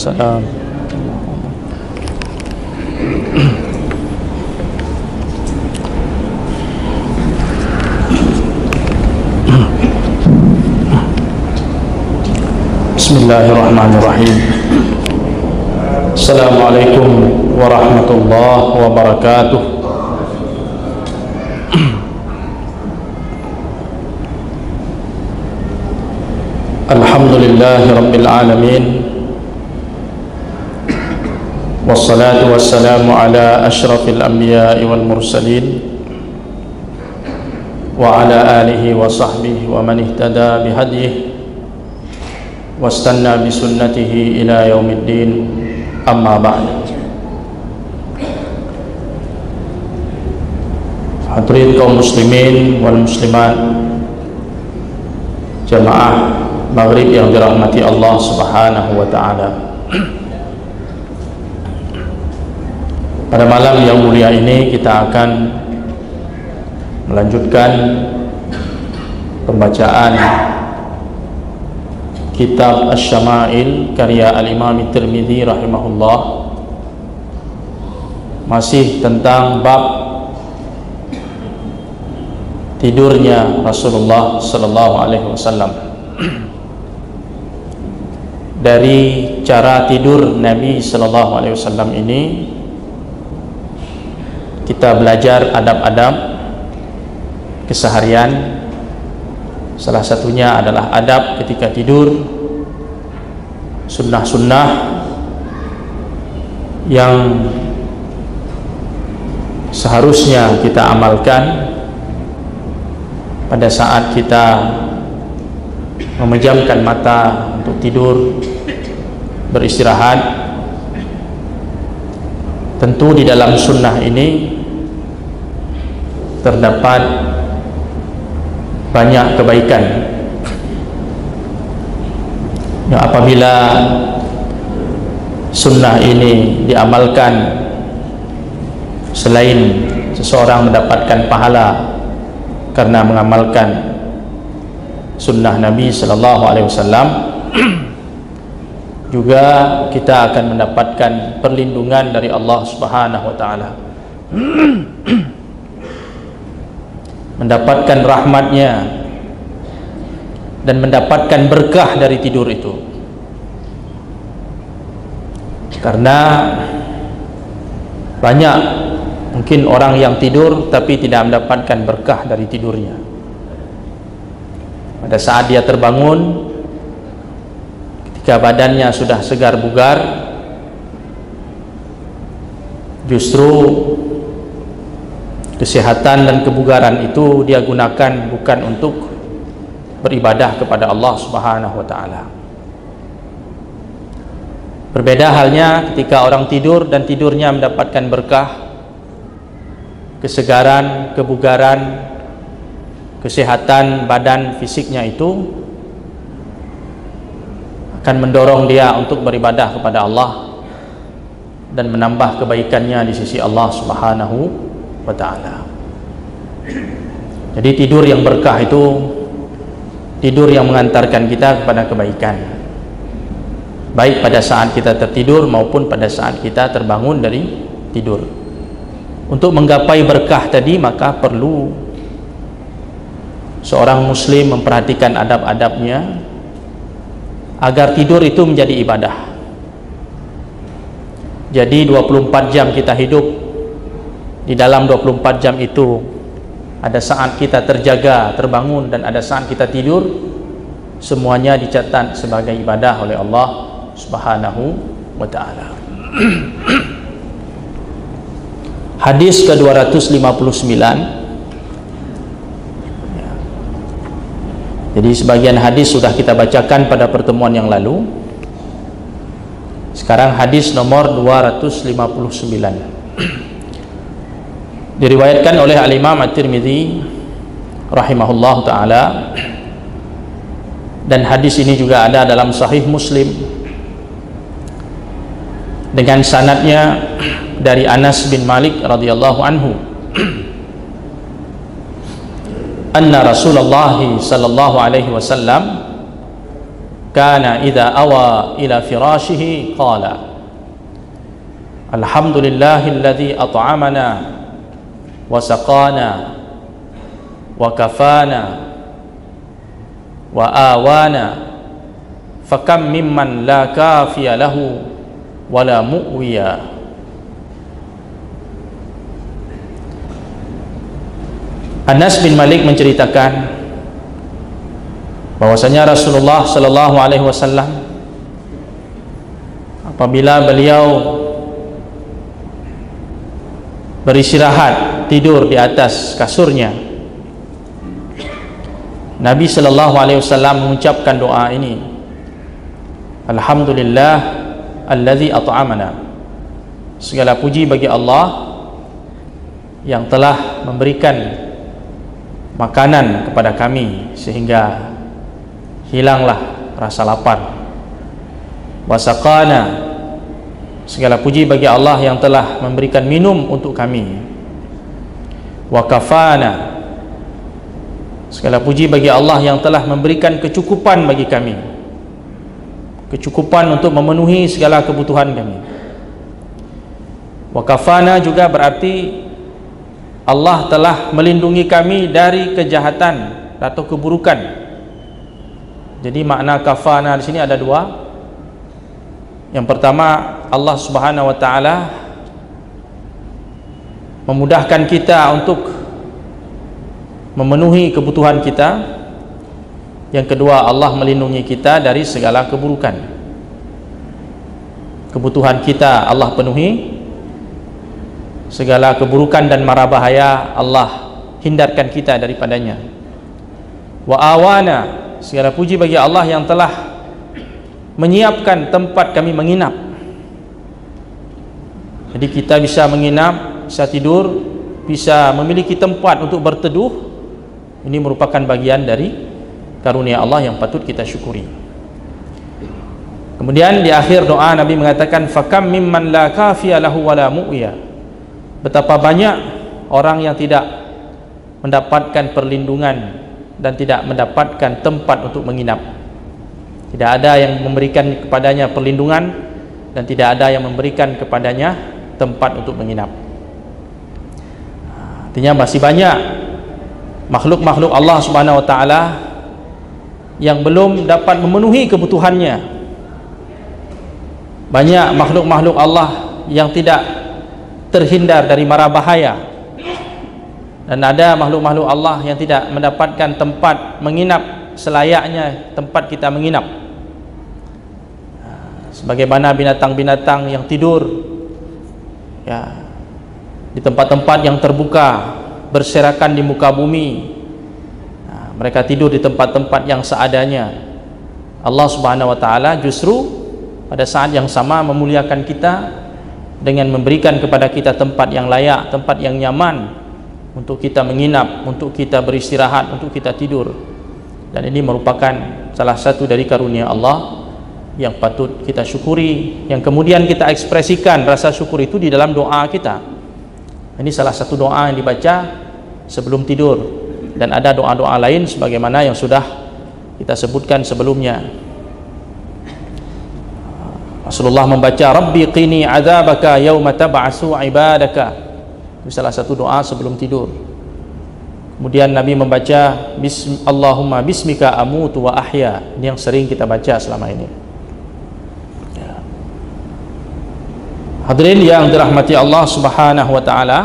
Waalaikumsalam. Bismillahirrahmanirrahim. Assalamualaikum warahmatullahi wabarakatuh. Alhamdulillahi rabbil alamin. Wassalatu wassalamu ala asyrafil anbiya'i wal mursalin wa ala alihi wa sahbihi wa man ihtada bihadyihi wastanna bisunnatihi ila yaumiddin, amma ba'd. Hadirin kaum muslimin wal muslimat, jamaah maghrib yang dirahmati Allah subhanahu wa ta'ala, pada malam yang mulia ini kita akan melanjutkan pembacaan kitab Asy-Syama'il karya Al-Imam Tirmidzi rahimahullah, masih tentang bab tidurnya Rasulullah sallallahu alaihi wasallam. Dari cara tidur Nabi sallallahu alaihi wasallam ini kita belajar adab-adab keseharian. Salah satunya adalah adab ketika tidur, sunnah-sunnah yang seharusnya kita amalkan pada saat kita memejamkan mata untuk tidur, beristirahat. Tentu di dalam sunnah ini terdapat banyak kebaikan yang apabila sunnah ini diamalkan, selain seseorang mendapatkan pahala karena mengamalkan sunnah Nabi sallallahu alaihi wasallam, juga kita akan mendapatkan perlindungan dari Allah subhanahu wa ta'ala, mendapatkan rahmatnya dan mendapatkan berkah dari tidur itu. Karena banyak mungkin orang yang tidur tapi tidak mendapatkan berkah dari tidurnya. Pada saat dia terbangun, ketika badannya sudah segar bugar, justru kesehatan dan kebugaran itu dia gunakan bukan untuk beribadah kepada Allah subhanahu wa ta'ala. Berbeda halnya ketika orang tidur dan tidurnya mendapatkan berkah, kesegaran, kebugaran, kesehatan badan fisiknya itu akan mendorong dia untuk beribadah kepada Allah dan menambah kebaikannya di sisi Allah subhanahu wa ta'ala. Jadi tidur yang berkah itu tidur yang mengantarkan kita kepada kebaikan, baik pada saat kita tertidur maupun pada saat kita terbangun dari tidur. Untuk menggapai berkah tadi, maka perlu seorang muslim memperhatikan adab-adabnya agar tidur itu menjadi ibadah. Jadi 24 jam kita hidup, di dalam 24 jam itu ada saat kita terjaga, terbangun, dan ada saat kita tidur. Semuanya dicatat sebagai ibadah oleh Allah subhanahu wa ta'ala. Hadis ke-259. Jadi sebagian hadis sudah kita bacakan pada pertemuan yang lalu. Sekarang hadis nomor 259. Diriwayatkan oleh Al-Imam At-Tirmidzi rahimahullah ta'ala, dan hadis ini juga ada dalam Sahih Muslim dengan sanadnya dari Anas bin Malik radhiyallahu anhu, anna Rasulullah sallallahu alaihi wasallam kana idza awa ila firashihi qala alhamdulillahilladzi at'amana wa saqana wa kafana wa awana fakam mimman la kafiya lahu wa la mu'wiya. Anas bin Malik menceritakan bahwasanya Rasulullah sallallahu alaihi wasallam apabila beliau beristirahat tidur di atas kasurnya, Nabi sallallahu alaihi wasallam mengucapkan doa ini, alhamdulillah alladzi at'amana, segala puji bagi Allah yang telah memberikan makanan kepada kami sehingga hilanglah rasa lapar. Wasaqana, segala puji bagi Allah yang telah memberikan minum untuk kami. Wa kafana, segala puji bagi Allah yang telah memberikan kecukupan bagi kami, kecukupan untuk memenuhi segala kebutuhan kami. Wa kafana juga berarti Allah telah melindungi kami dari kejahatan atau keburukan. Jadi makna kafana di sini ada dua. Yang pertama, Allah Subhanahu wa taala memudahkan kita untuk memenuhi kebutuhan kita. Yang kedua, Allah melindungi kita dari segala keburukan. Kebutuhan kita Allah penuhi, segala keburukan dan mara bahaya Allah hindarkan kita daripadanya. Wa awana, segala puji bagi Allah yang telah menyiapkan tempat kami menginap. Jadi kita bisa menginap, bisa tidur, bisa memiliki tempat untuk berteduh. Ini merupakan bagian dari karunia Allah yang patut kita syukuri. Kemudian di akhir doa Nabi mengatakan, fakam mimman la kafiya lahu wa la mu'wiya, betapa banyak orang yang tidak mendapatkan perlindungan dan tidak mendapatkan tempat untuk menginap. Tidak ada yang memberikan kepadanya perlindungan dan tidak ada yang memberikan kepadanya tempat untuk menginap. Artinya masih banyak makhluk-makhluk Allah Subhanahu wa taala yang belum dapat memenuhi kebutuhannya. Banyak makhluk-makhluk Allah yang tidak terhindar dari mara bahaya, dan ada makhluk-makhluk Allah yang tidak mendapatkan tempat menginap selayaknya tempat kita menginap, sebagaimana binatang-binatang yang tidur ya di tempat-tempat yang terbuka berserakan di muka bumi. Mereka tidur di tempat-tempat yang seadanya. Allah Subhanahu wa taala justru pada saat yang sama memuliakan kita dengan memberikan kepada kita tempat yang layak, tempat yang nyaman untuk kita menginap, untuk kita beristirahat, untuk kita tidur. Dan ini merupakan salah satu dari karunia Allah yang patut kita syukuri, yang kemudian kita ekspresikan rasa syukur itu di dalam doa kita. Ini salah satu doa yang dibaca sebelum tidur, dan ada doa-doa lain sebagaimana yang sudah kita sebutkan sebelumnya. Rasulullah membaca Rabbi qini adzabaka yauma tab'atsu ibadaka, itu salah satu doa sebelum tidur. Kemudian Nabi membaca Allahumma bismika amutu wa ahya, ini yang sering kita baca selama ini ya. Hadirin yang dirahmati Allah Subhanahu wa taala,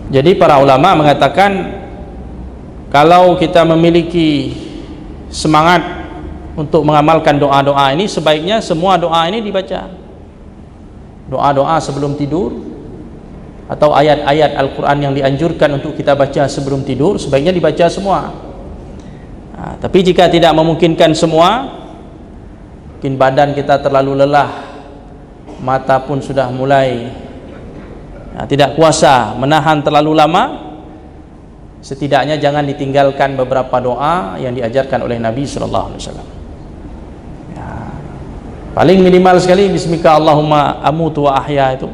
jadi para ulama mengatakan kalau kita memiliki semangat untuk mengamalkan doa-doa ini, sebaiknya semua doa ini dibaca. Doa-doa sebelum tidur atau ayat-ayat Al-Quran yang dianjurkan untuk kita baca sebelum tidur sebaiknya dibaca semua. Tapi jika tidak memungkinkan semua, mungkin badan kita terlalu lelah, mata pun sudah mulai tidak kuasa menahan terlalu lama, setidaknya jangan ditinggalkan beberapa doa yang diajarkan oleh Nabi sallallahu alaihi wasallam. Paling minimal sekali bismika Allahumma amutu wa ahya itu.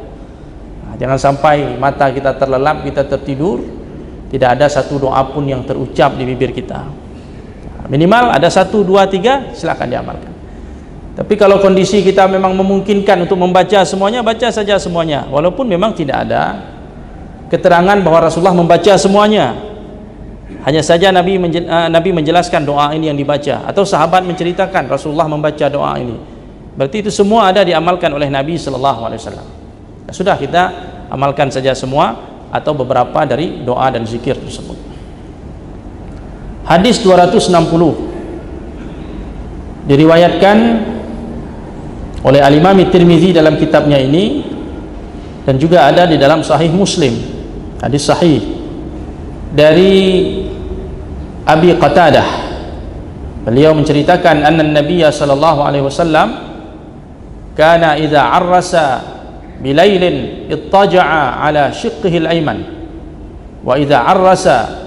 Jangan sampai mata kita terlelap, kita tertidur, tidak ada satu doa pun yang terucap di bibir kita. Minimal ada 1, 2, 3 silakan diamalkan. Tapi kalau kondisi kita memang memungkinkan untuk membaca semuanya, baca saja semuanya, walaupun memang tidak ada keterangan bahwa Rasulullah membaca semuanya. Hanya saja Nabi menjelaskan doa ini yang dibaca, atau sahabat menceritakan Rasulullah membaca doa ini. Berarti itu semua ada diamalkan oleh Nabi sallallahu alaihi wasallam. Sudah, kita amalkan saja semua atau beberapa dari doa dan zikir tersebut. Hadis 260 diriwayatkan oleh Al-Imam Tirmizi dalam kitabnya ini, dan juga ada di dalam Sahih Muslim, hadis sahih dari Abi Qatadah. Beliau menceritakan anna Nabiy sallallahu alaihi wasallam kana idza arrasa bilailin ittaja'a ala shiqqihi al-ayman, wa idza arrasa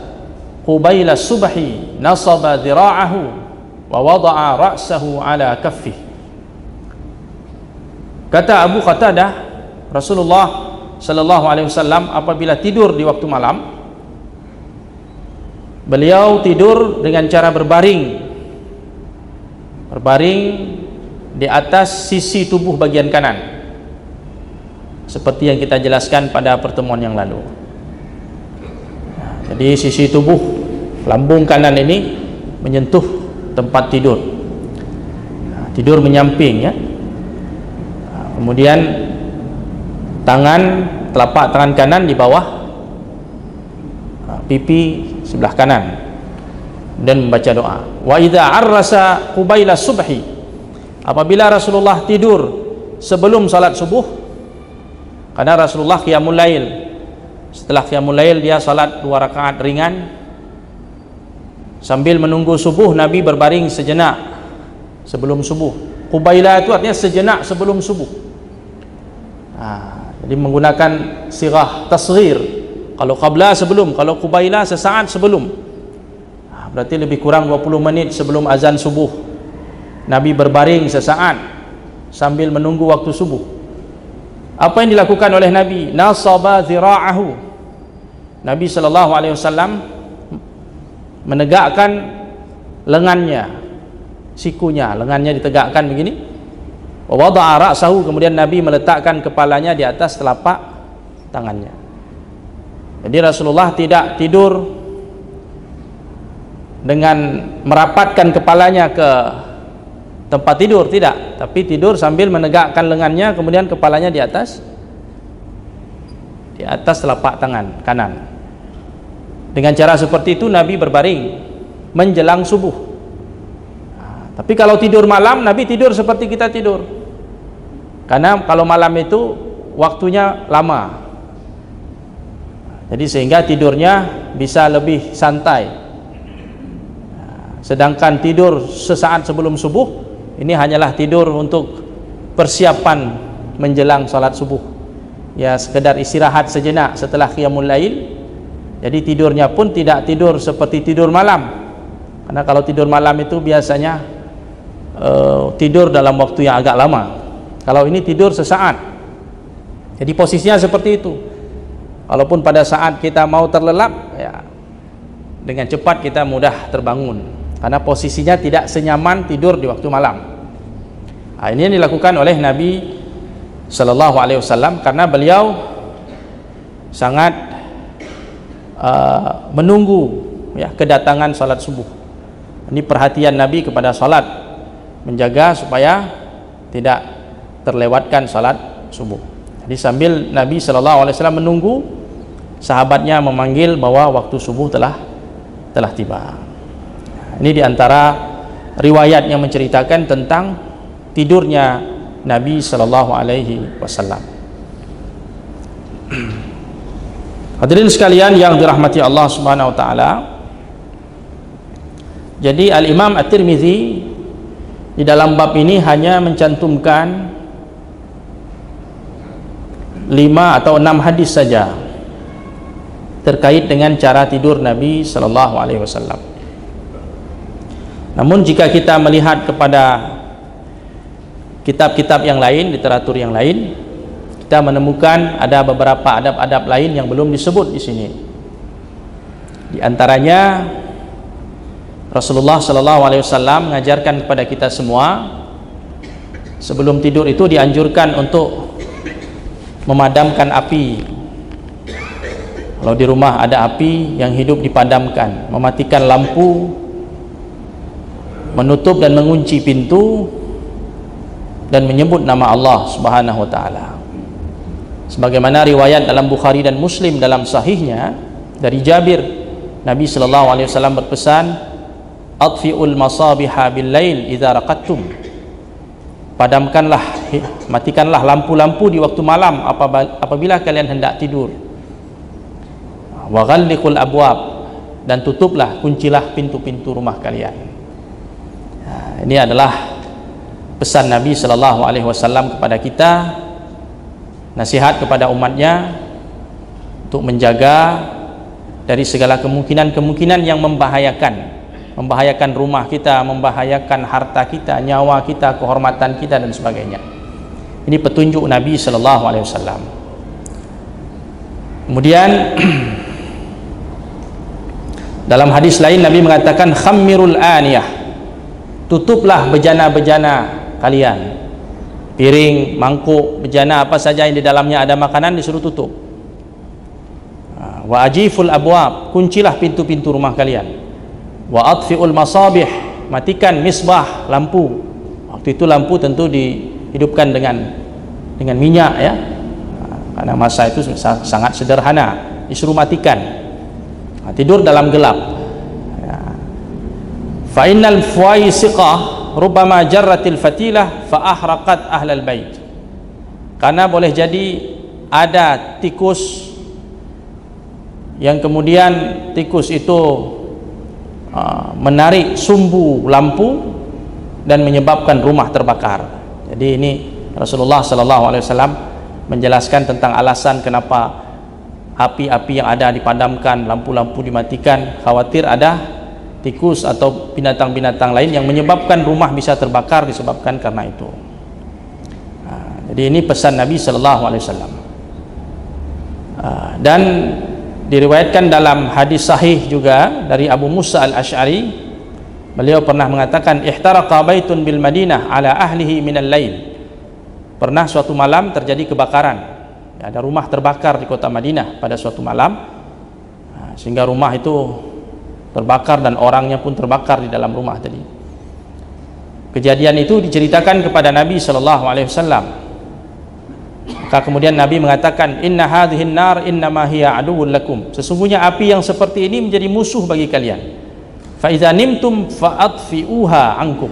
qubayla subhi nasaba dhira'ahu wa wada'a ra'sahu ala kaffihi. Kata Abu Qatadah, Rasulullah sallallahu alaihi wasallam apabila tidur di waktu malam, beliau tidur dengan cara berbaring di atas sisi tubuh bagian kanan, seperti yang kita jelaskan pada pertemuan yang lalu. Jadi sisi tubuh lambung kanan ini menyentuh tempat tidur, tidur menyamping ya. Kemudian telapak tangan kanan di bawah pipi sebelah kanan, dan membaca doa. Wa idza arrasa qubaila subhi, apabila Rasulullah tidur sebelum salat subuh, karena Rasulullah qiyamul lail, setelah qiyamul lail dia salat 2 rakaat ringan, sambil menunggu subuh Nabi berbaring sejenak sebelum subuh. Qubaila itu artinya sejenak sebelum subuh. Jadi menggunakan sirah tasghir. Kalau qabla sebelum, kalau qubaila sesaat sebelum. Berarti lebih kurang 20 menit sebelum azan subuh Nabi berbaring sesaat sambil menunggu waktu subuh. Apa yang dilakukan oleh Nabi? Nasaba dhira'ahu, Nabi sallallahu alaihi wasallam menegakkan lengannya, sikunya, lengannya ditegakkan begini. Wa wada'a ra'sahu, kemudian Nabi meletakkan kepalanya di atas telapak tangannya. Jadi Rasulullah tidak tidur dengan merapatkan kepalanya ke tempat tidur, tidak, tapi tidur sambil menegakkan lengannya, kemudian kepalanya di atas telapak tangan kanan. Dengan cara seperti itu Nabi berbaring menjelang subuh. Tapi kalau tidur malam, Nabi tidur seperti kita tidur, karena kalau malam itu waktunya lama, jadi sehingga tidurnya bisa lebih santai. Sedangkan tidur sesaat sebelum subuh ini hanyalah tidur untuk persiapan menjelang salat subuh, ya sekedar istirahat sejenak setelah qiyamul lail. Jadi tidurnya pun tidak tidur seperti tidur malam, karena kalau tidur malam itu biasanya tidur dalam waktu yang agak lama. Kalau ini tidur sesaat, jadi posisinya seperti itu. Walaupun pada saat kita mau terlelap, ya dengan cepat kita mudah terbangun, karena posisinya tidak senyaman tidur di waktu malam. Ini yang dilakukan oleh Nabi sallallahu alaihi wasallam, karena beliau sangat menunggu ya kedatangan salat subuh. Ini perhatian Nabi kepada salat, menjaga supaya tidak terlewatkan salat subuh. Jadi sambil Nabi sallallahu alaihi wasallam menunggu, sahabatnya memanggil bahwa waktu subuh telah tiba. Ini diantara riwayat yang menceritakan tentang tidurnya Nabi sallallahu alaihi wasallam. Hadirin sekalian yang dirahmati Allah Subhanahu wa taala. Jadi Al-Imam At-Tirmizi di dalam bab ini hanya mencantumkan 5 atau 6 hadis saja terkait dengan cara tidur Nabi sallallahu alaihi wasallam. Namun jika kita melihat kepada kitab-kitab yang lain, literatur yang lain, kita menemukan ada beberapa adab-adab lain yang belum disebut di sini. Di antaranya Rasulullah sallallahu alaihi wasallam mengajarkan kepada kita semua sebelum tidur itu dianjurkan untuk memadamkan api. Kalau di rumah ada api yang hidup dipadamkan, mematikan lampu, menutup dan mengunci pintu, dan menyebut nama Allah Subhanahu wa taala. Sebagaimana riwayat dalam Bukhari dan Muslim dalam sahihnya dari Jabir, Nabi sallallahu alaihi wasallam berpesan, "Atfi'ul masabiha bil lail idza raqadtum." Padamkanlah, matikanlah lampu-lampu di waktu malam apabila kalian hendak tidur. Wa ghalliqul abwab, dan tutuplah, kuncilah pintu-pintu rumah kalian. Ini adalah pesan Nabi sallallahu alaihi wasallam kepada kita, nasihat kepada umatnya untuk menjaga dari segala kemungkinan-kemungkinan yang membahayakan rumah kita, membahayakan harta kita, nyawa kita, kehormatan kita, dan sebagainya. Ini petunjuk Nabi sallallahu alaihi wasallam. Kemudian dalam hadis lain Nabi mengatakan, khammirul aniyah, tutuplah bejana-bejana kalian, piring, mangkuk, bejana apa saja yang di dalamnya ada makanan disuruh tutup. Wa ajiful abwab, kuncilah pintu-pintu rumah kalian. Wa atfi'ul masabih, matikan misbah, lampu. Waktu itu lampu tentu dihidupkan dengan minyak ya, karena masa itu sangat sederhana, disuruh matikan. Tidur dalam gelap. Fa innal fuwaisiqah rubbama jarratil fatilah fa ahraqat ahlal bait. Karena boleh jadi ada tikus yang kemudian tikus itu menarik sumbu lampu dan menyebabkan rumah terbakar. Jadi ini Rasulullah sallallahu alaihi wasallam menjelaskan tentang alasan kenapa api-api yang ada dipadamkan, lampu-lampu dimatikan, khawatir ada tikus atau binatang-binatang lain yang menyebabkan rumah bisa terbakar disebabkan karena itu. Jadi ini pesan Nabi sallallahu alaihi wasallam. Dan diriwayatkan dalam hadis sahih juga dari Abu Musa al-Asy'ari, beliau pernah mengatakan, ihtaraqa baitun bil Madinah ala ahlihi minal lail. Pernah suatu malam terjadi kebakaran, ada rumah terbakar di kota Madinah pada suatu malam, sehingga rumah itu terbakar dan orangnya pun terbakar di dalam rumah tadi. Kejadian itu diceritakan kepada Nabi sallallahu alaihi wasallam. Maka kemudian Nabi mengatakan, inna hadhihin nar innama hiya aduwwun lakum. Sesungguhnya api yang seperti ini menjadi musuh bagi kalian. Fa idza nimtum fa'atfi'uha ankum.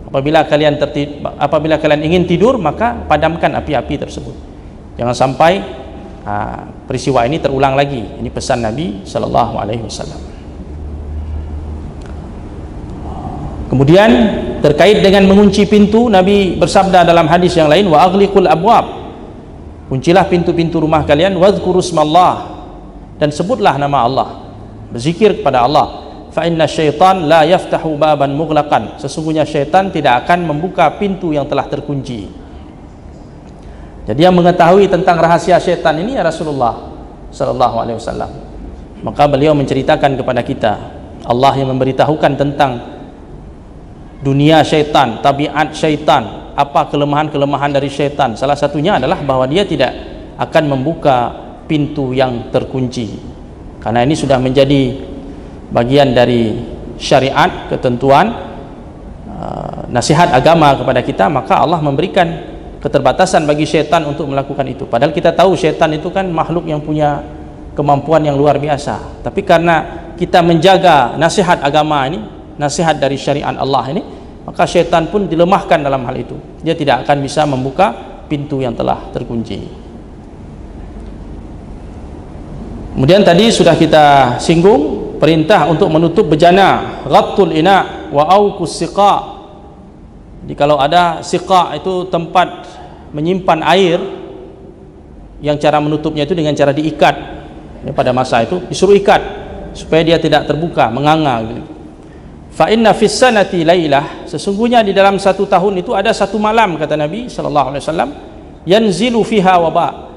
Apabila kalian ingin tidur, maka padamkan api-api tersebut. Jangan sampai peristiwa ini terulang lagi. Ini pesan Nabi sallallahu alaihi wasallam. Kemudian terkait dengan mengunci pintu, Nabi bersabda dalam hadis yang lain, wa aghliqul abwab. Kuncilah pintu-pintu rumah kalian, wadhkuru smallah, dan sebutlah nama Allah, berzikir kepada Allah. Fa inna syaitan la yaftahu baban mughlaqan. Sesungguhnya syaitan tidak akan membuka pintu yang telah terkunci. Jadi yang mengetahui tentang rahasia syaitan ini ya Rasulullah sallallahu alaihi wasallam. Maka beliau menceritakan kepada kita, Allah yang memberitahukan tentang dunia syaitan, tabiat syaitan, apa kelemahan-kelemahan dari syaitan. Salah satunya adalah bahwa dia tidak akan membuka pintu yang terkunci. Karena ini sudah menjadi bagian dari syariat, ketentuan, nasihat agama kepada kita, maka Allah memberikan keterbatasan bagi syaitan untuk melakukan itu. Padahal kita tahu syaitan itu kan makhluk yang punya kemampuan yang luar biasa. Tapi karena kita menjaga nasihat agama ini, nasihat dari syariat Allah ini, maka syaitan pun dilemahkan dalam hal itu. Dia tidak akan bisa membuka pintu yang telah terkunci. Kemudian tadi sudah kita singgung perintah untuk menutup bejana, ghattul ina wa auqus siqa. Jadi kalau ada siqa itu tempat menyimpan air, yang cara menutupnya itu dengan cara diikat. Ya, pada masa itu disuruh ikat supaya dia tidak terbuka, menganga gitu. Fa inna fis sanati lailah, sesungguhnya di dalam satu tahun itu ada satu malam, kata Nabi sallallahu alaihi wasallam, yanzilu fiha waba,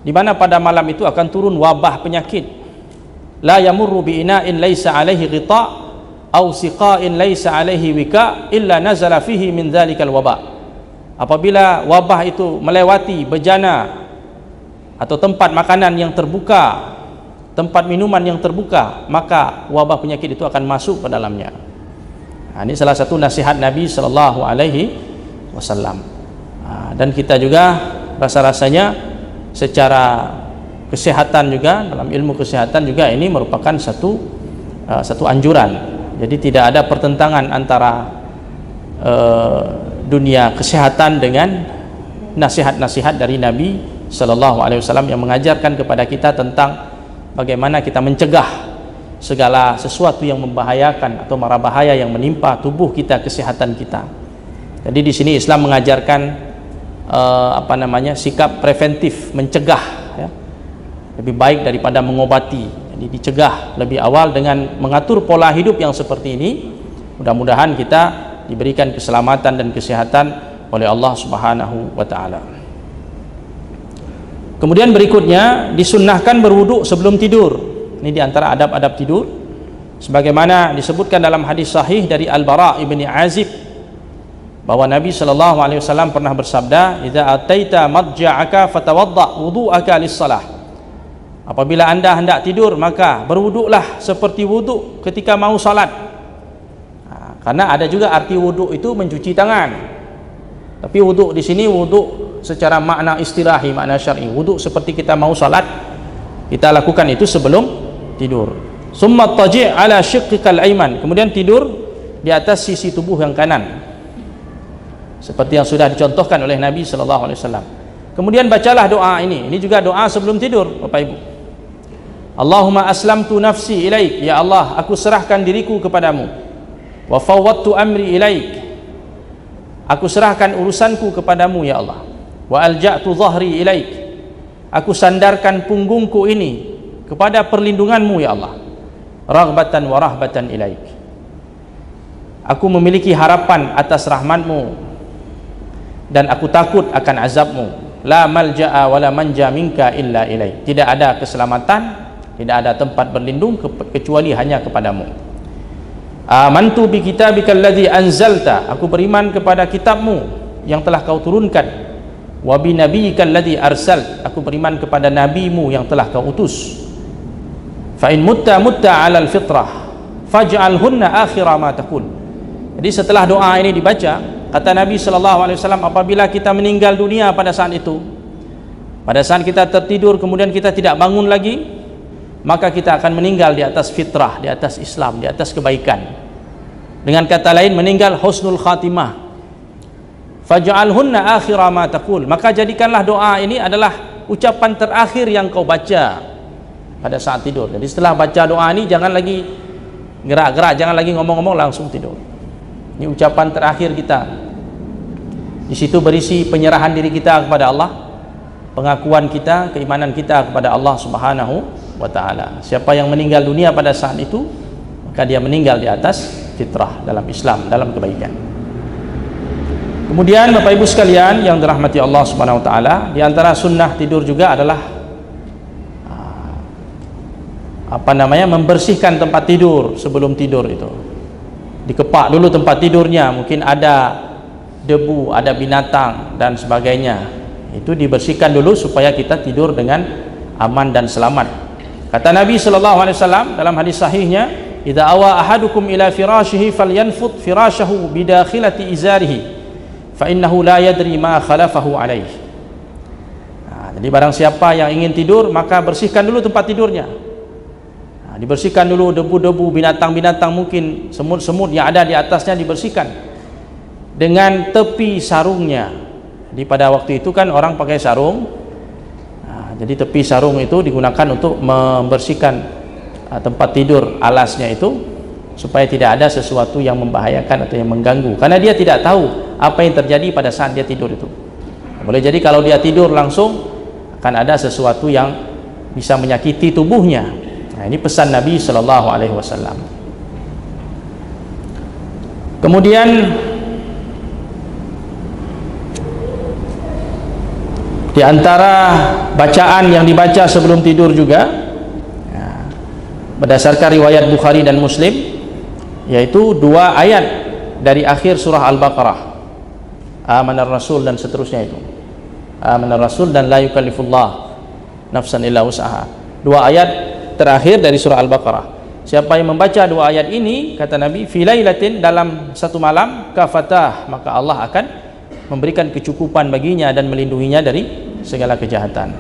di mana pada malam itu akan turun wabah penyakit. La yamurru bi ina'in laisa alaihi ghita au siqa'in laisa alaihi wika illa nazala fihi min dzalikal waba. Apabila wabah itu melewati bejana atau tempat makanan yang terbuka, tempat minuman yang terbuka, maka wabah penyakit itu akan masuk ke dalamnya. Ini salah satu nasihat Nabi sallallahu alaihi wasallam. Dan kita juga rasa-rasanya secara kesehatan juga, dalam ilmu kesehatan juga ini merupakan satu anjuran. Jadi tidak ada pertentangan antara dunia kesehatan dengan nasihat-nasihat dari Nabi sallallahu alaihi wasallam yang mengajarkan kepada kita tentang bagaimana kita mencegah segala sesuatu yang membahayakan atau mara bahaya yang menimpa tubuh kita, kesehatan kita. Jadi di sini Islam mengajarkan sikap preventif, mencegah, ya, lebih baik daripada mengobati. Jadi dicegah lebih awal dengan mengatur pola hidup yang seperti ini. Mudah-mudahan kita diberikan keselamatan dan kesehatan oleh Allah Subhanahu wa taala. Kemudian berikutnya disunnahkan berwuduk sebelum tidur. Ini diantara adab-adab tidur, sebagaimana disebutkan dalam hadis sahih dari Al-Bara ibni Azib bahwa Nabi sallallahu alaihi wasallam pernah bersabda, "Idza ataita madja'aka fatawadda wudu'aka lis-shalah." Apabila anda hendak tidur, maka berwuduklah seperti wuduk ketika mau salat. Karena ada juga arti wuduk itu mencuci tangan. Tapi wuduk di sini wuduk secara makna istilahi, makna syar'i. Wuduk seperti kita mau salat, kita lakukan itu sebelum tidur. Summa taji' ala shiqqikal ayman. Kemudian tidur di atas sisi tubuh yang kanan, seperti yang sudah dicontohkan oleh Nabi sallallahu alaihi wasallam. Kemudian bacalah doa ini. Ini juga doa sebelum tidur, Bapak Ibu. Allahumma aslamtu nafsi ilaik. Ya Allah, aku serahkan diriku kepadamu. Wa fawwadtu amri ilaik. Aku serahkan urusanku kepadamu ya Allah. Wa alja'tu dhahri ilaik. Aku sandarkan punggungku ini kepada perlindunganmu ya Allah. Raghbatan wa rahbatan ilaik. Aku memiliki harapan atas rahmatmu dan aku takut akan azabmu. La malja'a wa la manja minka illa ilaik. Tidak ada keselamatan, tidak ada tempat berlindung kecuali hanya kepadamu. Amantu bi kitabikal ladzi anzalta. Aku beriman kepada kitabmu yang telah kau turunkan. Wa bi nabiyyikal ladzi arsalt. Aku beriman kepada nabimu yang telah kau utus. Fa in mutta 'alal fitrah faj'alhunna akhira ma taqul. Jadi setelah doa ini dibaca, kata Nabi sallallahu alaihi wasallam, apabila kita meninggal dunia pada saat itu, pada saat kita tertidur kemudian kita tidak bangun lagi, maka kita akan meninggal di atas fitrah, di atas Islam, di atas kebaikan. Dengan kata lain, meninggal husnul khatimah. Faj'alhunna akhira ma taqul. Maka jadikanlah doa ini adalah ucapan terakhir yang kau baca pada saat tidur. Jadi setelah baca doa ini jangan lagi gerak-gerak, jangan lagi ngomong-ngomong, langsung tidur. Ini ucapan terakhir kita. Di situ berisi penyerahan diri kita kepada Allah, pengakuan kita, keimanan kita kepada Allah Subhanahu wa taala. Siapa yang meninggal dunia pada saat itu, maka dia meninggal di atas fitrah dalam Islam, dalam kebaikan. Kemudian Bapak Ibu sekalian yang dirahmati Allah Subhanahu wa taala, di antara sunnah tidur juga adalah membersihkan tempat tidur sebelum tidur itu. Dikepak dulu tempat tidurnya, mungkin ada debu, ada binatang dan sebagainya. Itu dibersihkan dulu supaya kita tidur dengan aman dan selamat. Kata Nabi sallallahu alaihi wasallam dalam hadis sahihnya, "Idza awa ahadukum ila firashihi falyanfut firashahu bidakhilati izarihi fa innahu la yadri ma khalafahu alaihi." Jadi barang siapa yang ingin tidur, maka bersihkan dulu tempat tidurnya. Dibersihkan dulu debu-debu, binatang-binatang, mungkin semut-semut yang ada di atasnya dibersihkan dengan tepi sarungnya. Jadi pada waktu itu kan orang pakai sarung. Jadi tepi sarung itu digunakan untuk membersihkan tempat tidur, alasnya itu, supaya tidak ada sesuatu yang membahayakan atau yang mengganggu, karena dia tidak tahu apa yang terjadi pada saat dia tidur itu. Boleh jadi kalau dia tidur langsung akan ada sesuatu yang bisa menyakiti tubuhnya. Nah, ini pesan Nabi sallallahu alaihi wasallam. Kemudian di antara bacaan yang dibaca sebelum tidur juga, berdasarkan riwayat Bukhari dan Muslim, yaitu 2 ayat dari akhir surah Al-Baqarah, amanar rasul dan seterusnya itu. Amanar rasul dan la yukallifullah nafsan illa wus'aha. 2 ayat terakhir dari surah Al-Baqarah. Siapa yang membaca 2 ayat ini, kata Nabi, fi lailatin, dalam satu malam, kafatah, maka Allah akan memberikan kecukupan baginya dan melindunginya dari segala kejahatan.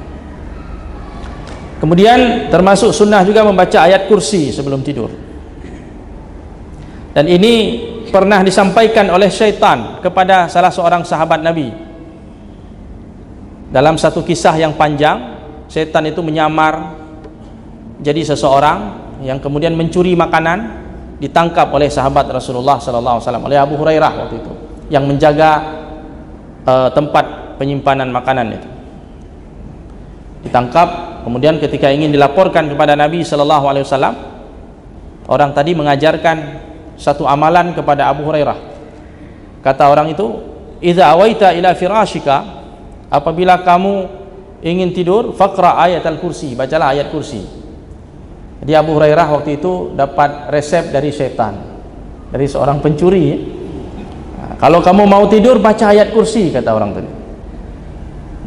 Kemudian termasuk sunnah juga membaca ayat kursi sebelum tidur. Dan ini pernah disampaikan oleh syaitan kepada salah seorang sahabat Nabi. Dalam satu kisah yang panjang, syaitan itu menyamar jadi seseorang yang kemudian mencuri makanan, ditangkap oleh sahabat Rasulullah SAW, oleh Abu Hurairah waktu itu, yang menjaga tempat penyimpanan makanan itu. Ditangkap, kemudian ketika ingin dilaporkan kepada Nabi SAW, orang tadi mengajarkan satu amalan kepada Abu Hurairah. Kata orang itu, idza awaita ila firashika, apabila kamu ingin tidur, faqra ayat al-kursi, bacalah ayat kursi. Jadi Abu Hurairah waktu itu dapat resep dari setan, dari seorang pencuri. Nah, kalau kamu mau tidur, baca ayat kursi, kata orang tadi.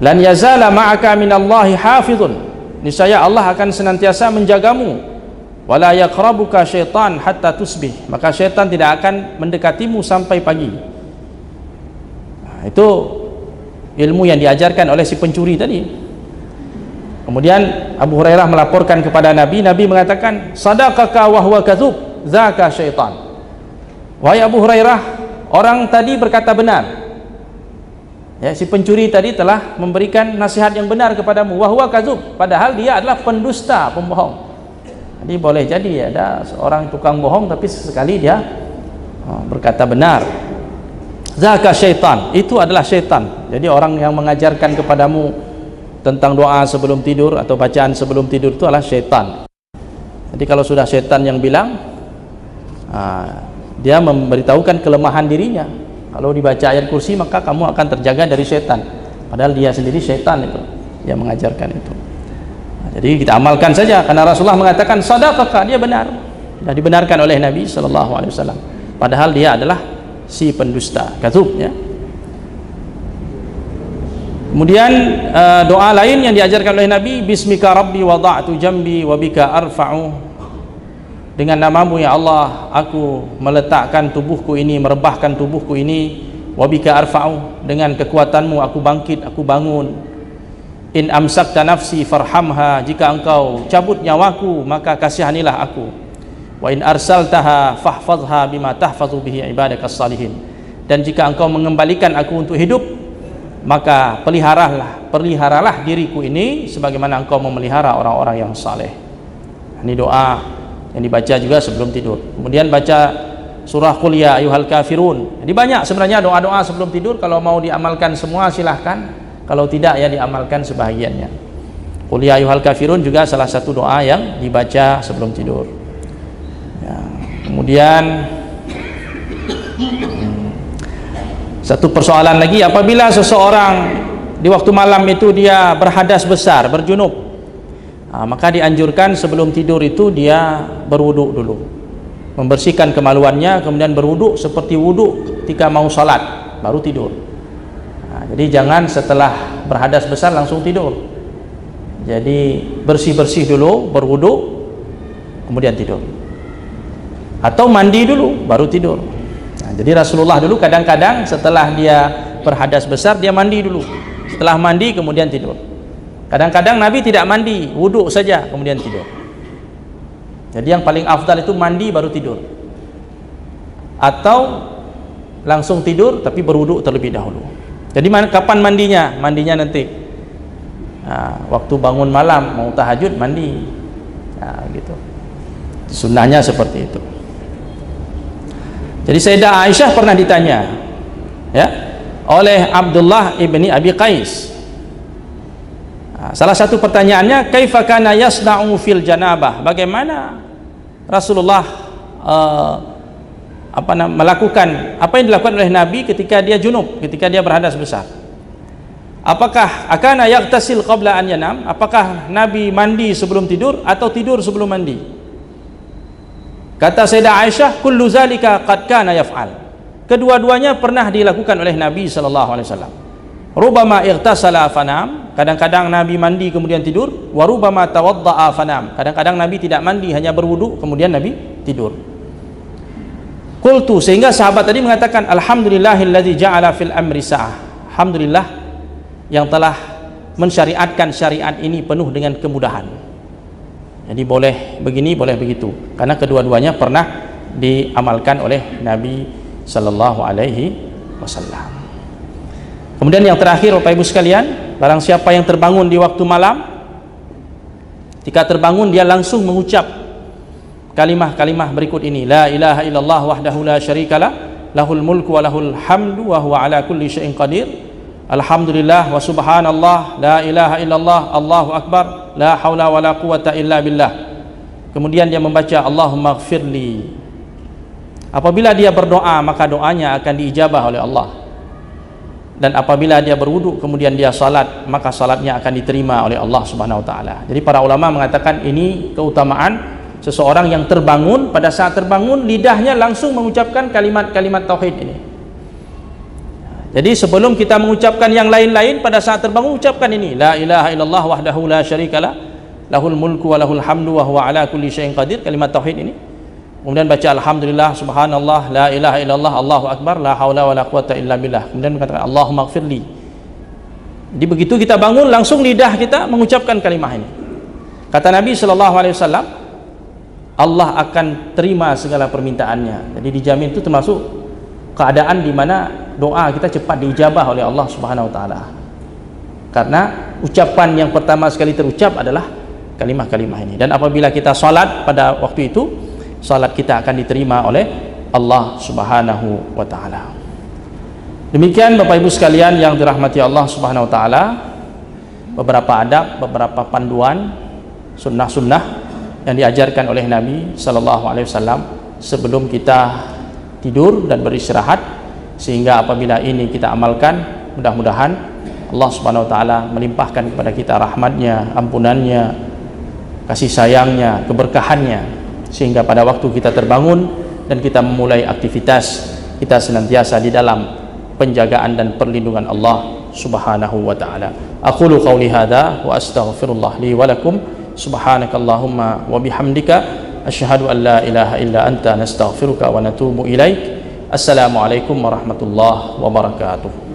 Lan yazala ma'aka minallahi hafizun, niscaya Allah akan senantiasa menjagamu. Wala yaqrabuka syaitan hatta tusbih, maka syaitan tidak akan mendekatimu sampai pagi. Nah, itu ilmu yang diajarkan oleh si pencuri tadi. Kemudian Abu Hurairah melaporkan kepada Nabi. Nabi mengatakan, sadaqaka wa huwa kadzub, dzaka syaitan. Wahai Abu Hurairah, orang tadi berkata benar. Ya, si pencuri tadi telah memberikan nasihat yang benar kepadamu, wa huwa kadzub, padahal dia adalah pendusta, pembohong. Jadi boleh jadi ada seorang tukang bohong tapi sesekali dia berkata benar. Dzaka syaitan, itu adalah syaitan. Jadi orang yang mengajarkan kepadamu tentang doa sebelum tidur atau bacaan sebelum tidur itu adalah syaitan. Jadi kalau sudah syaitan yang bilang, dia memberitahukan kelemahan dirinya. Kalau dibaca ayat kursi, maka kamu akan terjaga dari syaitan, padahal dia sendiri syaitan itu yang mengajarkan itu. Nah, jadi kita amalkan saja, karena Rasulullah mengatakan sadaqaka, dia benar, dan dibenarkan oleh Nabi SAW, padahal dia adalah si pendusta, kadzub, ya. Kemudian doa lain yang diajarkan oleh Nabi, bismika rabbi wada'tu jambi wa bika arfa'u, dengan namamu ya Allah aku meletakkan tubuhku ini, merebahkan tubuhku ini, wa bika arfa'u, dengan kekuatanmu aku bangkit, aku bangun. In amsakta nafsi farhamha, jika engkau cabut nyawaku maka kasihanilah aku. Wa in arsaltaha fahfazha bima tahfazu bihi ibadakas salihin, dan jika engkau mengembalikan aku untuk hidup, maka peliharalah diriku ini sebagaimana engkau memelihara orang-orang yang saleh. Ini doa yang dibaca juga sebelum tidur. Kemudian baca surah Qul ya ayyuhal kafirun. Jadi banyak sebenarnya doa-doa sebelum tidur. Kalau mau diamalkan semua silahkan, kalau tidak ya diamalkan sebahagiannya. Qul ya ayyuhal kafirun juga salah satu doa yang dibaca sebelum tidur, ya. Kemudian satu persoalan lagi, apabila seseorang di waktu malam itu dia berhadas besar, berjunub, maka dianjurkan sebelum tidur itu dia berwuduk dulu, membersihkan kemaluannya, kemudian berwuduk seperti wuduk ketika mau sholat, baru tidur. Jadi jangan setelah berhadas besar langsung tidur. Jadi bersih-bersih dulu, berwuduk, kemudian tidur. Atau mandi dulu, baru tidur. Jadi Rasulullah dulu kadang-kadang setelah dia berhadas besar, dia mandi dulu. Setelah mandi kemudian tidur. Kadang-kadang Nabi tidak mandi, wuduk saja kemudian tidur. Jadi yang paling afdal itu mandi baru tidur, atau langsung tidur tapi berwuduk terlebih dahulu. Jadi kapan mandinya? Mandinya nanti waktu bangun malam mau tahajud mandi, gitu. Sunnahnya seperti itu. Jadi Sayyidah Aisyah pernah ditanya, ya, oleh Abdullah ibni Abi Qais. Salah satu pertanyaannya, kaifa kana yasna'u fil janabah? Bagaimana Rasulullah melakukan apa yang dilakukan oleh Nabi ketika dia junub, ketika dia berhadas besar? Apakah akana yaghtasil qabla an yanam? Apakah Nabi mandi sebelum tidur atau tidur sebelum mandi? Kata Sayyidah Aisyah, kullu zalika qad kana yaf'al. Kedua-duanya pernah dilakukan oleh Nabi sallallahu alaihi wasallam. Rubama ightasala fanam, kadang-kadang Nabi mandi kemudian tidur, wa rubama tawadda'a fanam, kadang-kadang Nabi tidak mandi hanya berwudu kemudian Nabi tidur. Qultu, sehingga sahabat tadi mengatakan alhamdulillahillazi ja'ala fil amri sa'ah. Alhamdulillah yang telah mensyariatkan syariat ini penuh dengan kemudahan. Jadi boleh begini, boleh begitu, karena kedua-duanya pernah diamalkan oleh Nabi sallallahu alaihi wasallam. Kemudian yang terakhir Bapak Ibu sekalian, barang siapa yang terbangun di waktu malam, ketika terbangun dia langsung mengucap kalimah-kalimah berikut ini, la ilaha illallah wahdahu la syarikalah, lahul mulku wa lahul hamdu wa huwa ala kulli syai'in qadir, alhamdulillah wa subhanallah, la ilaha illallah, Allahu akbar, la haula wa la quwata illa billah. Kemudian dia membaca Allahumma gfirli. Apabila dia berdoa maka doanya akan diijabah oleh Allah, dan apabila dia berwudu kemudian dia salat maka salatnya akan diterima oleh Allah Subhanahu wa taala. Jadi para ulama mengatakan ini keutamaan seseorang yang terbangun, pada saat terbangun lidahnya langsung mengucapkan kalimat-kalimat tauhid ini. Jadi sebelum kita mengucapkan yang lain-lain, pada saat terbangun ucapkan ini, la ilaha illallah wahdahu la syarikalah, lahul mulku wa lahul hamdu wa huwa ala kulli syai'in qadir, kalimat tauhid ini. Kemudian baca alhamdulillah, subhanallah, la ilaha illallah, Allahu akbar, la haula wa la quwata illa billah. Kemudian mengatakan Allahumma gfirli. Jadi begitu kita bangun langsung lidah kita mengucapkan kalimat ini. Kata Nabi sallallahu alaihi wasallam, Allah akan terima segala permintaannya. Jadi dijamin itu termasuk keadaan di mana doa kita cepat diijabah oleh Allah Subhanahu wa taala. Karena ucapan yang pertama sekali terucap adalah kalimah-kalimah ini. Dan apabila kita salat pada waktu itu, salat kita akan diterima oleh Allah Subhanahu wa taala. Demikian Bapak Ibu sekalian yang dirahmati Allah Subhanahu wa taala, beberapa adab, beberapa panduan, sunnah-sunnah yang diajarkan oleh Nabi sallallahu alaihi wasallam sebelum kita tidur dan beristirahat, sehingga apabila ini kita amalkan, mudah-mudahan Allah Subhanahu wa taala melimpahkan kepada kita rahmatnya, ampunannya, kasih sayangnya, keberkahannya, sehingga pada waktu kita terbangun dan kita memulai aktivitas, kita senantiasa di dalam penjagaan dan perlindungan Allah Subhanahu wa taala. Aqulu qauli hadza wa astaghfirullah li wa lakum, subhanakallahumma wa bihamdika, asyhadu an la ilaha illa anta, nastaghfiruka wa natubu ilaik. Assalamualaikum warahmatullahi wabarakatuh.